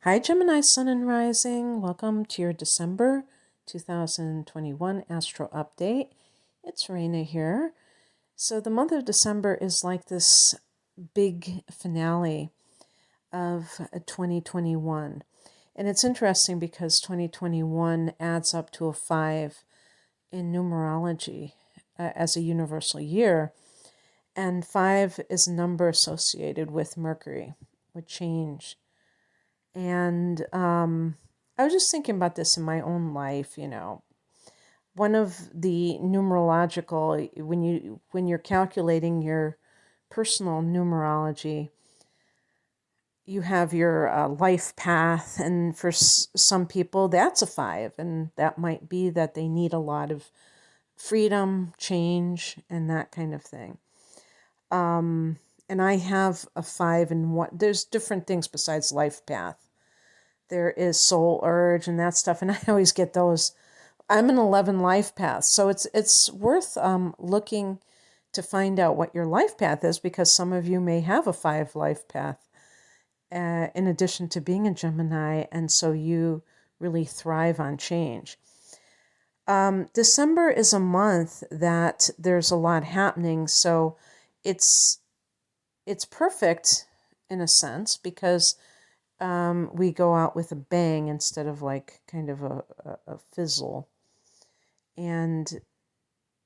Hi, Gemini Sun and Rising. Welcome to your December 2021 Astro Update. It's Raina here. So, the month of December is like this big finale of 2021. And it's interesting because 2021 adds up to a 5 in numerology as a universal year. And 5 is a number associated with Mercury, with change. And I was just thinking about this in my own life, One of the numerological when you're calculating your personal numerology, you have your life path, and for some people that's a 5, and that might be that they need a lot of freedom, change, and that kind of thing. And I have a 5 in what there's different things besides life path. There is soul urge and that stuff, and I always get those. I'm an 11 life path, so it's worth looking to find out what your life path is, because some of you may have a 5 life path in addition to being a Gemini, and so you really thrive on change. December is a month that there's a lot happening, so it's perfect in a sense because we go out with a bang instead of like kind of a fizzle. And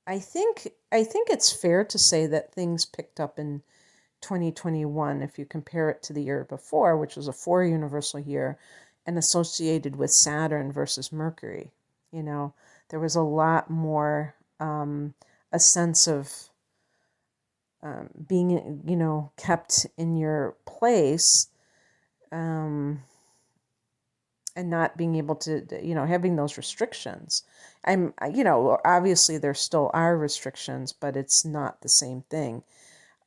I think it's fair to say that things picked up in 2021 if you compare it to the year before, which was a 4 universal year and associated with Saturn versus Mercury. There was a lot more a sense of being, kept in your place, and not being able to, having those restrictions. Obviously there still are restrictions, but it's not the same thing.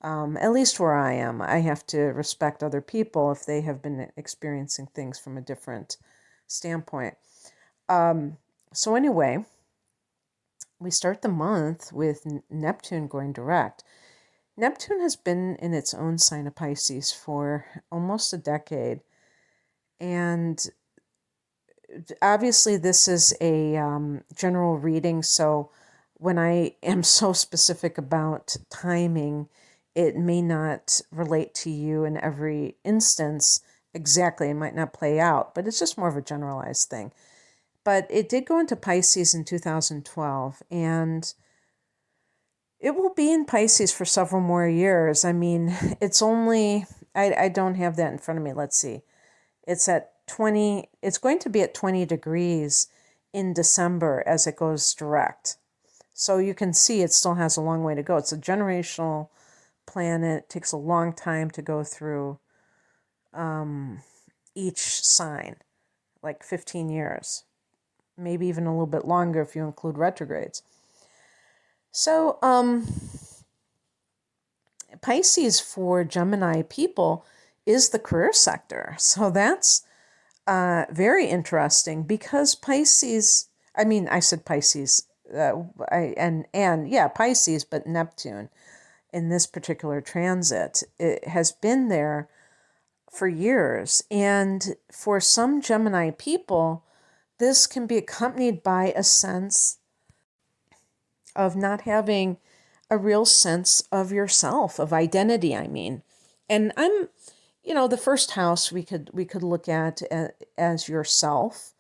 At least where I am, I have to respect other people if they have been experiencing things from a different standpoint. So anyway, we start the month with Neptune going direct. Neptune has been in its own sign of Pisces for almost a decade. And obviously this is a general reading, so when I am so specific about timing, it may not relate to you in every instance exactly. It might not play out, but it's just more of a generalized thing. But it did go into Pisces in 2012, and it will be in Pisces for several more years. I mean, it's only, I don't have that in front of me. Let's see. It's going to be at 20 degrees in December as it goes direct. So you can see it still has a long way to go. It's a generational planet. It takes a long time to go through each sign, like 15 years, maybe even a little bit longer if you include retrogrades. So Pisces for Gemini people is the career sector. So that's very interesting because Pisces, I said Pisces, Pisces, but Neptune in this particular transit, it has been there for years. And for some Gemini people, this can be accompanied by a sense of not having a real sense of yourself, of identity, And the first house we could look at as yourself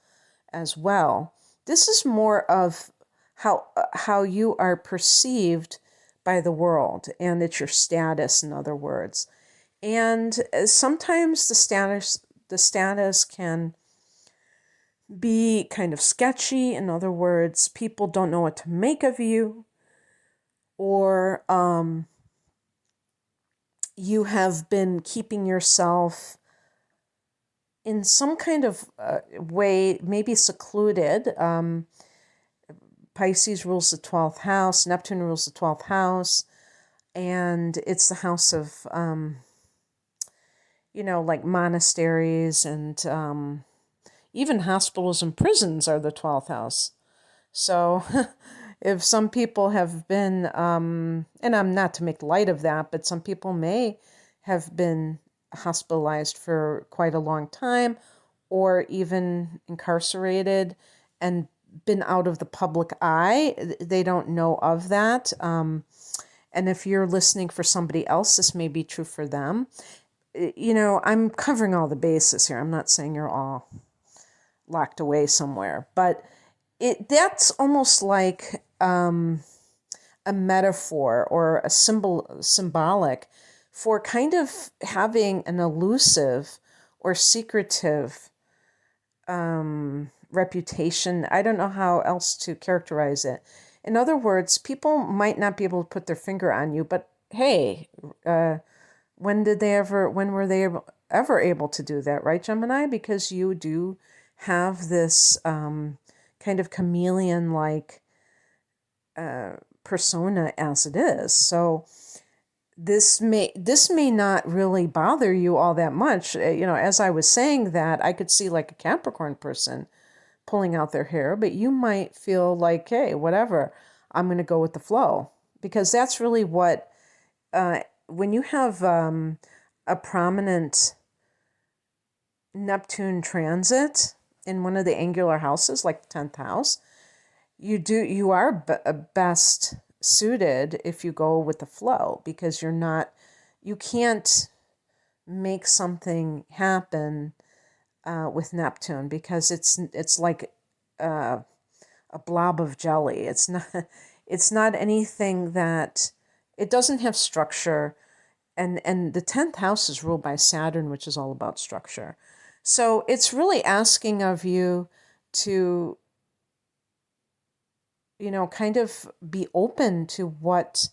as well. This is more of how you are perceived by the world, and it's your status, in other words. And sometimes the status can be kind of sketchy. In other words, people don't know what to make of you, or you have been keeping yourself in some kind of way, maybe secluded. Pisces rules the 12th house, Neptune rules the 12th house, and it's the house of, like monasteries and even hospitals and prisons are the 12th house. So if some people have been, and I'm not to make light of that, but some people may have been hospitalized for quite a long time, or even incarcerated and been out of the public eye. They don't know of that. And if you're listening for somebody else, this may be true for them. I'm covering all the bases here. I'm not saying you're all locked away somewhere, but that's almost like a metaphor or a symbolic for kind of having an elusive or secretive reputation. I don't know how else to characterize it. In other words, people might not be able to put their finger on you, but hey, when were they ever able to do that, right, Gemini? Because you do have this kind of chameleon-like persona as it is. So this may not really bother you all that much. As I was saying that, I could see like a Capricorn person pulling out their hair, but you might feel like, hey, whatever, I'm going to go with the flow. Because that's really what, when you have a prominent Neptune transit in one of the angular houses, like the 10th house, you are best suited if you go with the flow, because you can't make something happen with Neptune, because it's like a blob of jelly. It's not anything that, it doesn't have structure, and the 10th house is ruled by Saturn, which is all about structure. So it's really asking of you to kind of be open to what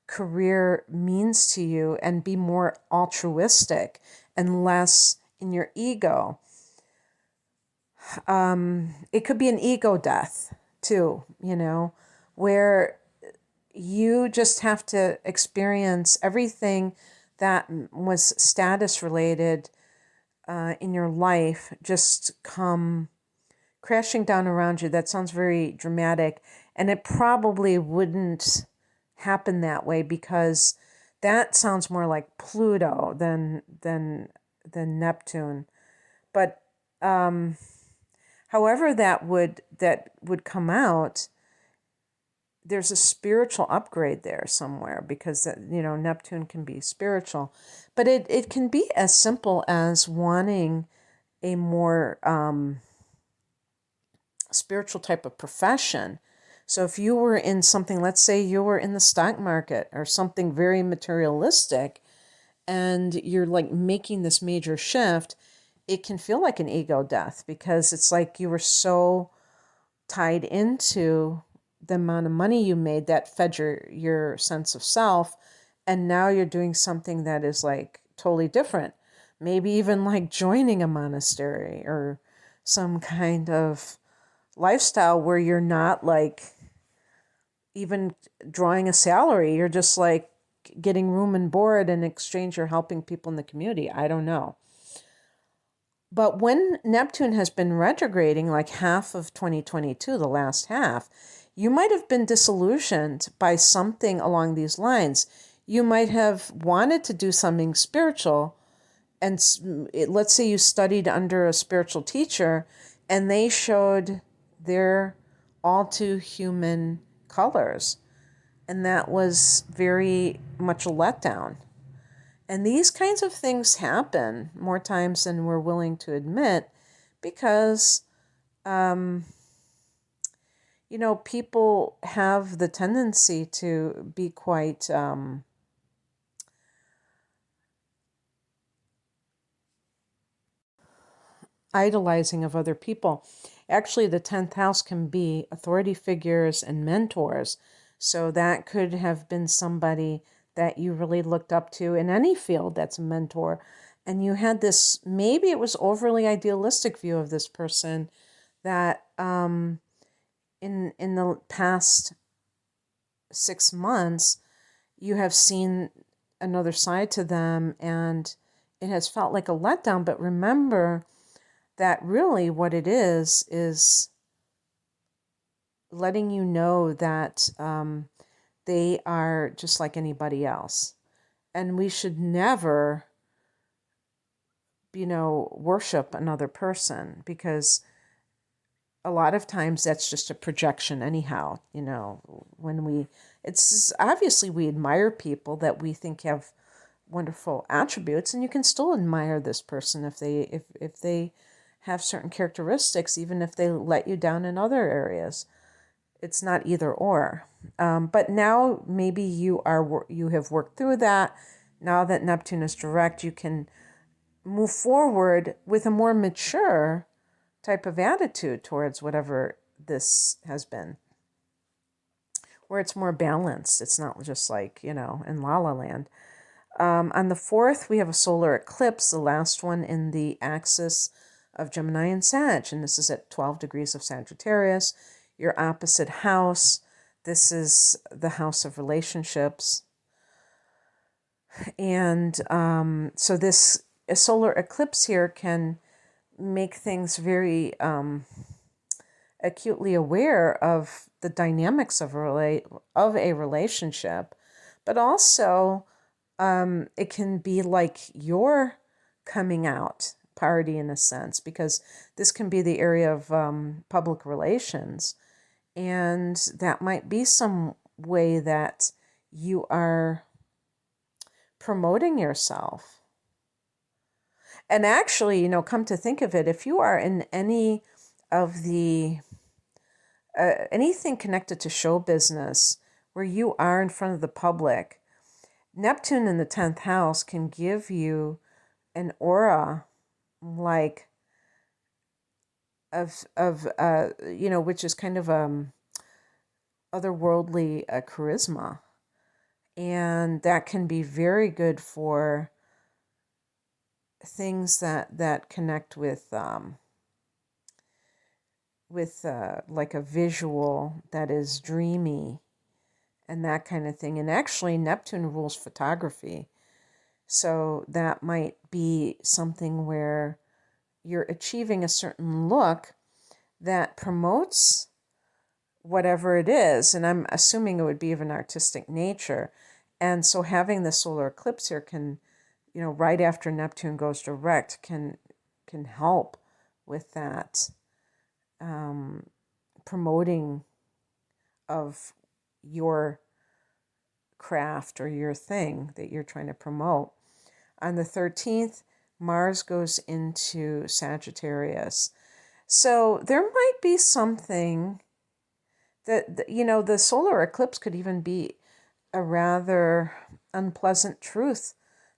career means to you and be more altruistic and less in your ego. It could be an ego death too, where you just have to experience everything that was status related in your life just come crashing down around you. That sounds very dramatic, and it probably wouldn't happen that way, because that sounds more like Pluto than Neptune. But however that would come out, there's a spiritual upgrade there somewhere, because Neptune can be spiritual, but it can be as simple as wanting a more spiritual type of profession. So if you were in something, let's say you were in the stock market or something very materialistic, and you're like making this major shift, it can feel like an ego death, because it's like you were so tied into the amount of money you made that fed your sense of self, and now you're doing something that is like totally different. Maybe even like joining a monastery or some kind of lifestyle where you're not like even drawing a salary. You're just like getting room and board, and in exchange you're helping people in the community. I don't know. But when Neptune has been retrograding like half of 2022, the last half, you might have been disillusioned by something along these lines. You might have wanted to do something spiritual, and let's say you studied under a spiritual teacher and they showed their all too human colors, and that was very much a letdown. And these kinds of things happen more times than we're willing to admit, because people have the tendency to be quite idolizing of other people. Actually, the 10th house can be authority figures and mentors. So that could have been somebody that you really looked up to in any field that's a mentor. And you had this, maybe it was overly idealistic view of this person that in the past 6 months, you have seen another side to them, and it has felt like a letdown. But remember that really what it is letting you know that they are just like anybody else. And we should never worship another person, because a lot of times that's just a projection anyhow. It's obviously we admire people that we think have wonderful attributes, and you can still admire this person if they have certain characteristics, even if they let you down in other areas. It's not either or. But now maybe you have worked through that. Now that Neptune is direct, you can move forward with a more mature type of attitude towards whatever this has been, where it's more balanced. It's not just like, in La La Land. On the 4th, we have a solar eclipse, the last one in the axis of Gemini and Sag, and this is at 12 degrees of Sagittarius, your opposite house. This is the house of relationships. And so a solar eclipse here can make things very acutely aware of the dynamics of a relationship, but also it can be like your coming out party in a sense, because this can be the area of public relations, and that might be some way that you are promoting yourself. And actually, come to think of it, if you are in any of the anything connected to show business where you are in front of the public, Neptune in the 10th house can give you an aura like of which is kind of otherworldly charisma, and that can be very good for things that connect with like a visual that is dreamy and that kind of thing. And actually, Neptune rules photography, so that might be something where you're achieving a certain look that promotes whatever it is, and I'm assuming it would be of an artistic nature. And so having the solar eclipse here can, right after Neptune goes direct, can help with that promoting of your craft or your thing that you're trying to promote. On the 13th, Mars goes into Sagittarius. So there might be something that, the solar eclipse could even be a rather unpleasant truth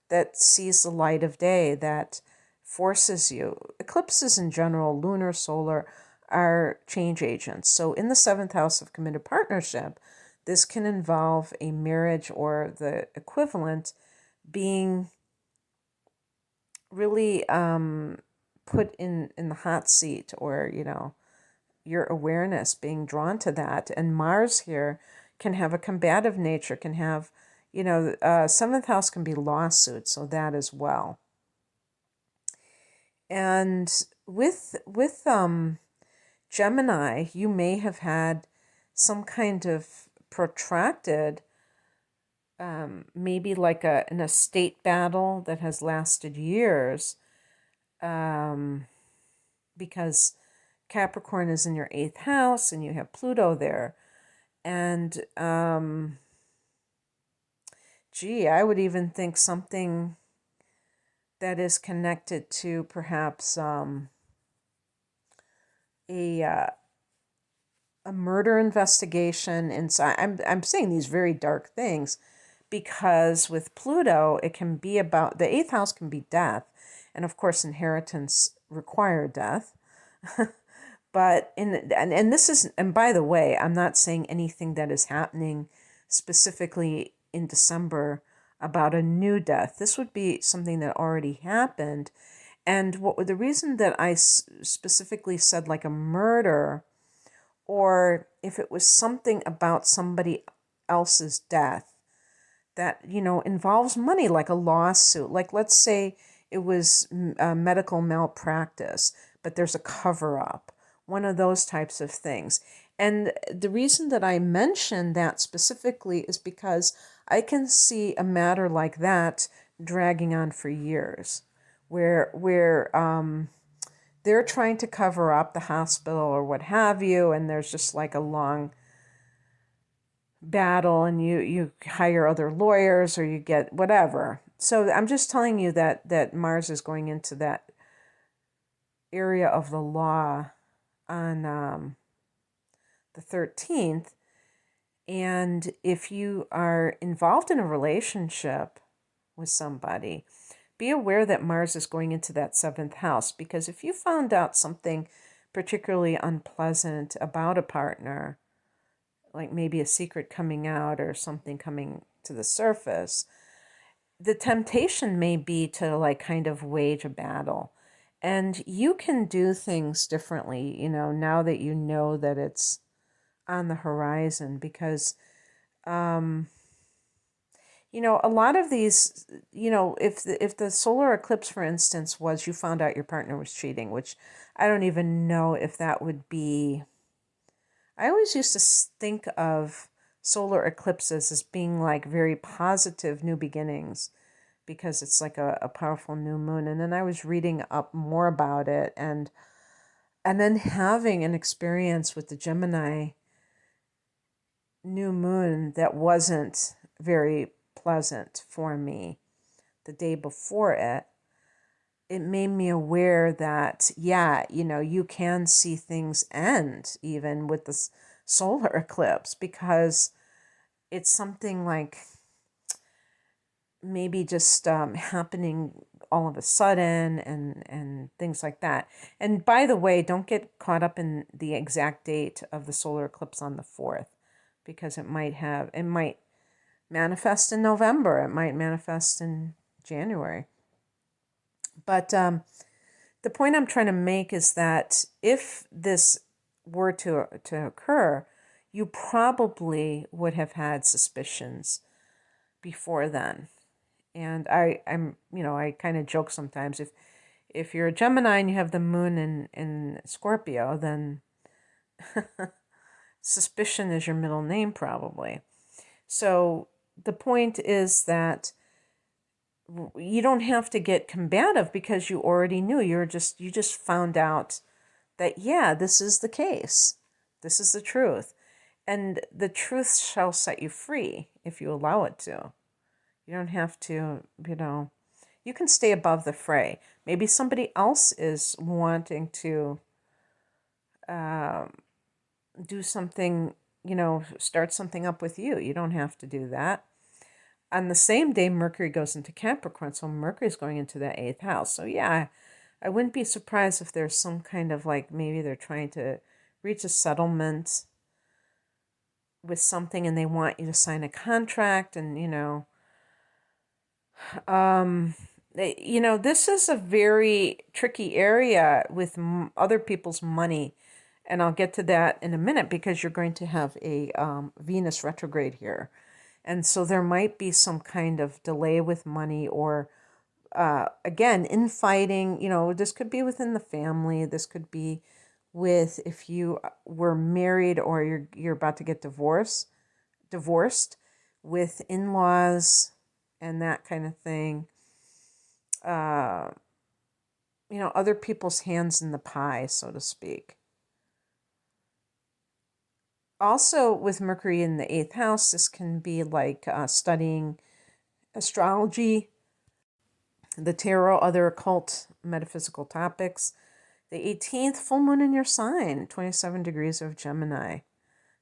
that sees the light of day, that forces you. Eclipses in general, lunar, solar, are change agents. So in the 7th house of committed partnership, this can involve a marriage or the equivalent being really put in the hot seat, or, your awareness being drawn to that. And Mars here can have a combative nature, can have, 7th house can be lawsuits, so that as well. And with Gemini, you may have had some kind of protracted, maybe like an estate battle that has lasted years, because Capricorn is in your 8th house and you have Pluto there. And, I would even think something that is connected to perhaps a murder investigation. And so I'm saying these very dark things because with Pluto, it can be about, the 8th house can be death. And of course, inheritance require death. But and this is, and by the way, I'm not saying anything that is happening specifically in December about a new death. This would be something that already happened. And the reason that I specifically said like a murder, or if it was something about somebody else's death that, involves money, like a lawsuit, like let's say it was medical malpractice, but there's a cover-up, one of those types of things. And the reason that I mention that specifically is because I can see a matter like that dragging on for years, where they're trying to cover up the hospital or what have you, and there's just like a long battle, and you hire other lawyers or you get whatever. So I'm just telling you that Mars is going into that area of the law on the 13th. And if you are involved in a relationship with somebody, be aware that Mars is going into that 7th house, because if you found out something particularly unpleasant about a partner, like maybe a secret coming out or something coming to the surface, the temptation may be to like kind of wage a battle. And you can do things differently, now that you know that it's on the horizon, because a lot of these, if the solar eclipse, for instance, was you found out your partner was cheating, which I don't even know if that would be. I always used to think of solar eclipses as being like very positive new beginnings, because it's like a powerful new moon. And then I was reading up more about it, and then having an experience with the Gemini new moon that wasn't very pleasant for me the day before it. It made me aware that, you can see things end even with the solar eclipse, because it's something like maybe just happening all of a sudden, and things like that. And by the way, don't get caught up in the exact date of the solar eclipse on the 4th, because it might manifest in November. It might manifest in January. But the point I'm trying to make is that if this were to occur, you probably would have had suspicions before then. And I kind of joke sometimes, if you're a Gemini and you have the moon in Scorpio, then suspicion is your middle name probably. So the point is that you don't have to get combative, because you already knew. You just found out that, this is the case. This is the truth. And the truth shall set you free if you allow it to. You don't have to, you can stay above the fray. Maybe somebody else is wanting to do something, start something up with you. You don't have to do that. On the same day, Mercury goes into Capricorn, so Mercury's going into the 8th house. So I wouldn't be surprised if there's some kind of like, maybe they're trying to reach a settlement with something and they want you to sign a contract, and this is a very tricky area with other people's money, and I'll get to that in a minute, because you're going to have a Venus retrograde here. And so there might be some kind of delay with money, or, again, infighting. This could be within the family. This could be with, if you were married or you're about to get divorced with in-laws and that kind of thing. Other people's hands in the pie, so to speak. Also, with Mercury in the 8th house, this can be like studying astrology, the tarot, other occult metaphysical topics. The 18th, full moon in your sign, 27 degrees of Gemini,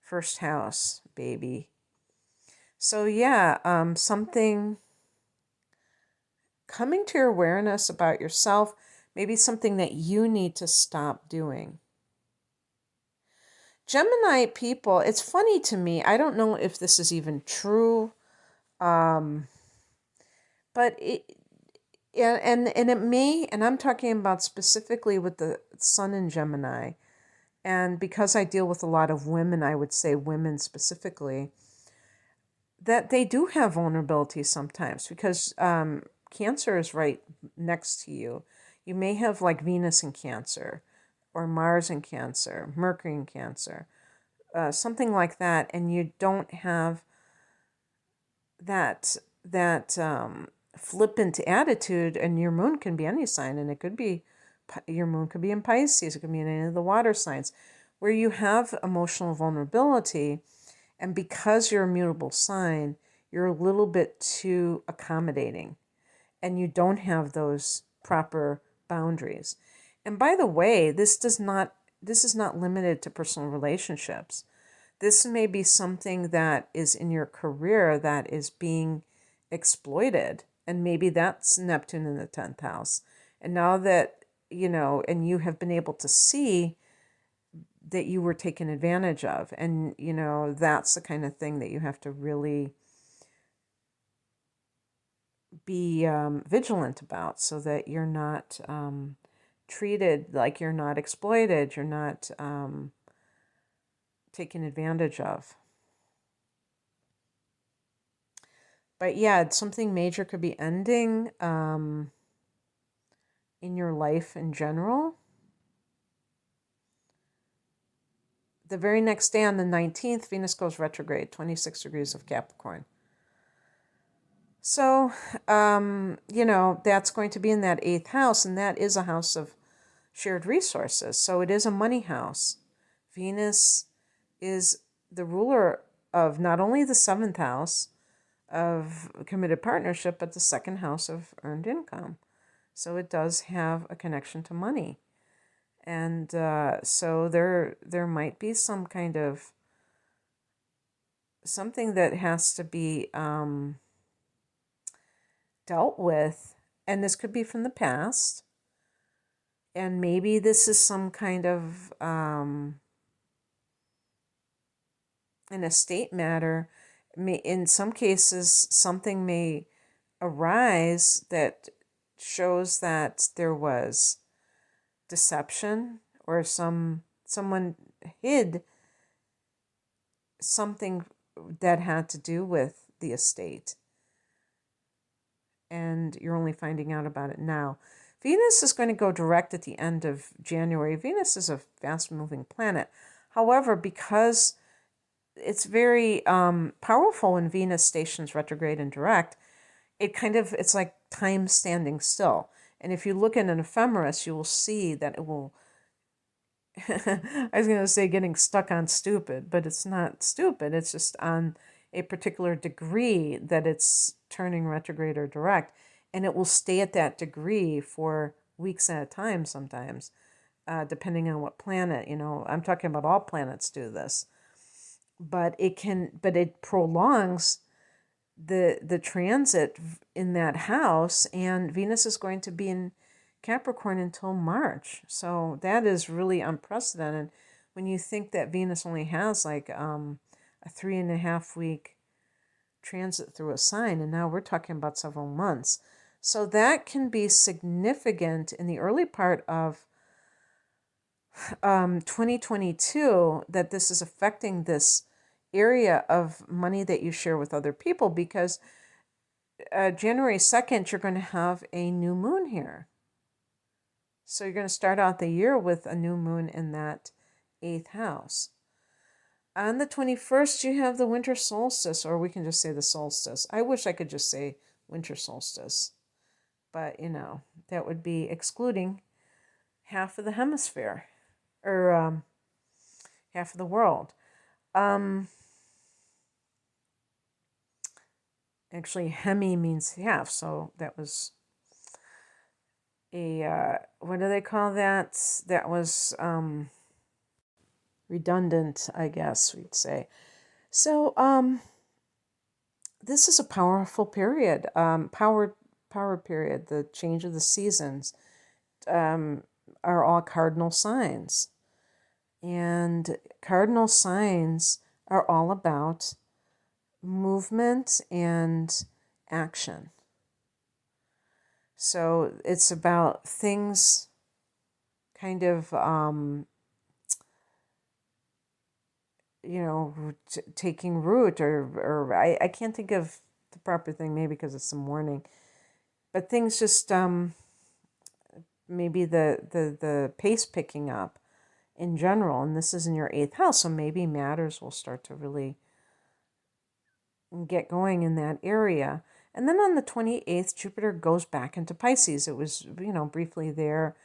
1st house, baby. So something coming to your awareness about yourself, maybe something that you need to stop doing. Gemini people, it's funny to me. I don't know if this is even true, but it may, and I'm talking about specifically with the sun in Gemini, and because I deal with a lot of women, I would say women specifically, that they do have vulnerability sometimes, because Cancer is right next to you. You may have like Venus in Cancer, or Mars in Cancer, Mercury in Cancer, something like that, and you don't have that flippant attitude, and your moon can be any sign, and it could be, your moon could be in Pisces, it could be in any of the water signs, where you have emotional vulnerability, and because you're a mutable sign, you're a little bit too accommodating, and you don't have those proper boundaries. And by the way, this is not limited to personal relationships. This may be something that is in your career that is being exploited. And maybe that's Neptune in the 10th house. And now that, and you have been able to see that you were taken advantage of. And, that's the kind of thing that you have to really be vigilant about, so that you're not treated like, you're not exploited, you're not taken advantage of. But yeah, something major could be ending in your life in general. The very next day, on the 19th, Venus goes retrograde, 26 degrees of Capricorn. So, that's going to be in that 8th house, and that is a house of shared resources. So it is a money house. Venus is the ruler of not only the 7th house of committed partnership, but the 2nd house of earned income. So it does have a connection to money. And so there might be some kind of something that has to be dealt with. And this could be from the past. And maybe this is some kind of an estate matter. In some cases, something may arise that shows that there was deception, or someone hid something that had to do with the estate, and you're only finding out about it now. Venus is going to go direct at the end of January. Venus is a fast-moving planet. However, because it's very powerful when Venus stations retrograde and direct, it's like time standing still. And if you look at an ephemeris, you will see that it will, I was going to say getting stuck on stupid, but it's not stupid. It's just on a particular degree that it's turning retrograde or direct. And it will stay at that degree for weeks at a time sometimes, depending on what planet. I'm talking about all planets do this. But it prolongs the transit in that house, and Venus is going to be in Capricorn until March. So that is really unprecedented when you think that Venus only has like a 3.5 week transit through a sign, and now we're talking about several months. So that can be significant in the early part of 2022, that this is affecting this area of money that you share with other people, because January 2nd, you're going to have a new moon here. So you're going to start out the year with a new moon in that 8th house. On the 21st, you have the winter solstice, or we can just say the solstice. I wish I could just say winter solstice, but that would be excluding half of the hemisphere, or half of the world. Actually, hemi means half, so that was a, what do they call that? That was redundant, I guess we'd say. So this is a powerful period, power period. The change of the seasons are all cardinal signs. And cardinal signs are all about movement and action. So it's about things kind of, taking root, or I can't think of the proper thing, maybe because it's the morning, but things just, maybe the pace picking up in general, and this is in your 8th house, so maybe matters will start to really get going in that area. And then on the 28th, Jupiter goes back into Pisces. It was, briefly there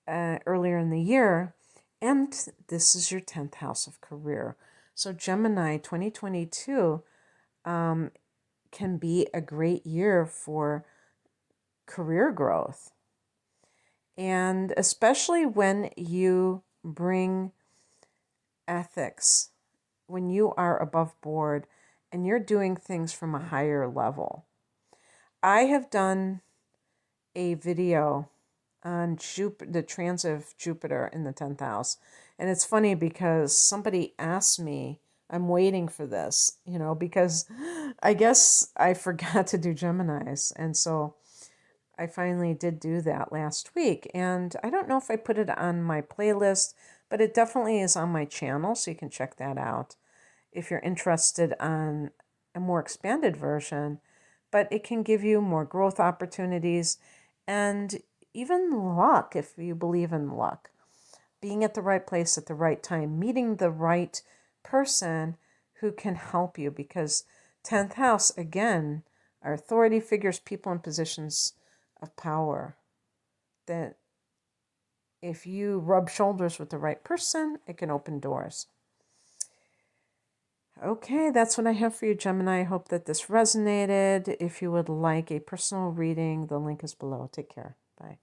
earlier in the year. And this is your 10th house of career. So Gemini 2022 can be a great year for career growth. And especially when you bring ethics, when you are above board and you're doing things from a higher level. I have done a video on the transit of Jupiter in the 10th house. And it's funny because somebody asked me, I'm waiting for this, because I guess I forgot to do Geminis. And so I finally did do that last week. And I don't know if I put it on my playlist, but it definitely is on my channel, so you can check that out if you're interested on a more expanded version. But it can give you more growth opportunities and even luck, if you believe in luck. Being at the right place at the right time, meeting the right person who can help you, because 10th house, again, are authority figures, people in positions of power, that if you rub shoulders with the right person, it can open doors. Okay, that's what I have for you, Gemini. I hope that this resonated. If you would like a personal reading, the link is below. Take care. Bye.